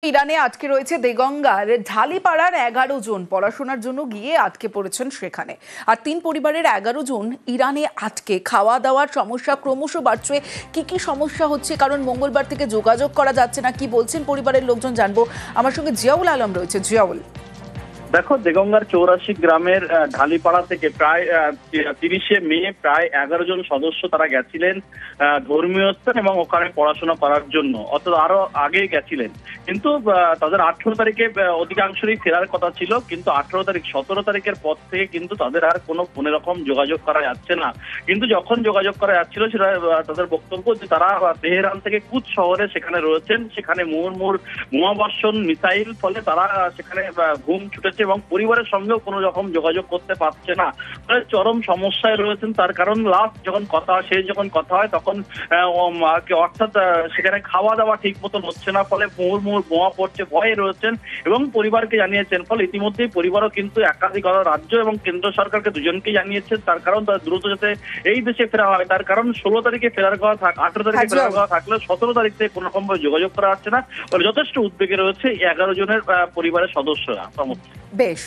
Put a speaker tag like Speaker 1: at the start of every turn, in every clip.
Speaker 1: ইরানে আটকে রয়েছে দেগঙ্গার ঢালিপাড়ার 11 জন পড়াশোনার জন্য গিয়ে আটকে পড়েছেন সেখানে। আর 3 পরিবারের 11 জন ইরানে আটকে। খাওয়া দাওয়ার সমস্যা ক্রমশ বাড়ছে। কি সমস্যা হচ্ছে, কারণ মঙ্গলবার থেকে যোগাযোগ করা যাচ্ছে না, কি বলছেন পরিবারের লোকজন জানবো। আমার সঙ্গে জিয়াউল আলম রয়েছে। জিয়াউল,
Speaker 2: দেখো, দেগঙ্গার 84 গ্রামের ঢালিপাড়া থেকে প্রায় 30শে মে প্রায় 11 জন সদস্য তারা গেছিলেন ধর্মীয় স্থান এবং ওখানে পড়াশোনা করার জন্য, অর্থাৎ আরো আগে গেছিলেন। কিন্তু তাদের 18 তারিখে অধিকাংশই ফেরার কথা ছিল, কিন্তু 18 তারিখ 17 তারিখের পর থেকে কিন্তু তাদের আর কোনো রকম যোগাযোগ করা যাচ্ছে না। কিন্তু যখন যোগাযোগ করা যাচ্ছিল সেটা তাদের বক্তব্য যে তারা তেহরান থেকে কুচ শহরে সেখানে রয়েছেন, সেখানে মুহুর্মুহু বোমাবর্ষণ মিসাইল ফলে তারা সেখানে ঘুম ছুটেছে এবং পরিবারের সঙ্গেও কোনো রকম যোগাযোগ করতে পারছে না। চরম সমস্যায় রয়েছেন। তার কারণ লাস্ট যখন কথা হয় তখন অর্থাৎ সেখানে খাওয়া দাওয়া ঠিক মতন হচ্ছে না, ফলে মুহুর্মুহু বোমা পড়ছে, ভয়ে রয়েছেন এবং পরিবারকে জানিয়েছেন। ফলে ইতিমধ্যেই পরিবারও কিন্তু একাধিক রাজ্য এবং কেন্দ্র সরকারকে দুজনকেই জানিয়েছেন। তার কারণ তারা দ্রুত যাতে এই দেশে ফেরা হয়, তার কারণ 16 তারিখে ফেরার কথা 18 তারিখে ফেরার কথা থাকলেও 17 তারিখ থেকে কোনো রকম যোগাযোগ করা যাচ্ছে না। যথেষ্ট উদ্বেগে রয়েছে 11 জনের পরিবারের সদস্যরা।
Speaker 1: বেশ,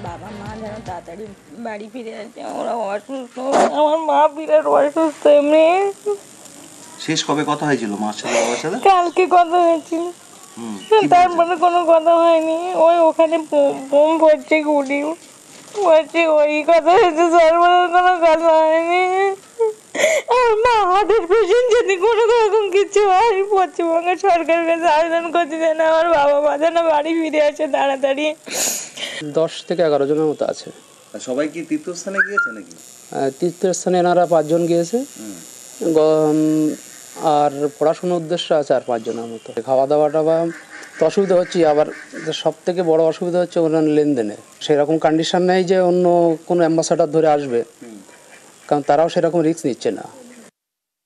Speaker 3: বাবা মা যেন তাড়াতাড়ি বাড়ি ফিরে আসে, ওরা অসুস্থ, আমার মা বিরাট অসুস্থ। এমনি
Speaker 4: শেষ কবে কথা হয়েছিল মার সাথে, বাবার সাথে?
Speaker 3: কালকে কথা হয়েছিল, তারপরে কোনো কথা হয়নি। ওই ওখানে বোম পড়ছে, গুলি পড়ছে, ওই কথা হয়েছে, তারপরে কোনো কথা হয়নি। আমার মা হার্টের পেশেন্ট, যদি কোনো রকম কিছু হয় পশ্চিমবঙ্গের সরকারের কাছে আবেদন করছে যেন আমার বাবা মা যেন বাড়ি ফিরে আসে তাড়াতাড়ি।
Speaker 5: 10 থেকে 11 জনের মতো আছে।
Speaker 4: সবাই কি তীর্থস্থানে গিয়েছে নাকি?
Speaker 5: তীর্থস্থানে এনারা 5 জন গিয়েছে, আর পড়াশোনার উদ্দেশ্যে আছে আর 5 জনের মতো। খাওয়া দাওয়াটা তো অসুবিধা হচ্ছে, আবার সব থেকে বড় অসুবিধা হচ্ছে ওনার লেনদেনে। সেরকম কন্ডিশন নেই যে অন্য কোনো অ্যাম্বাসাডার ধরে আসবে, কারণ তারাও সেরকম রিস্ক নিচ্ছে না।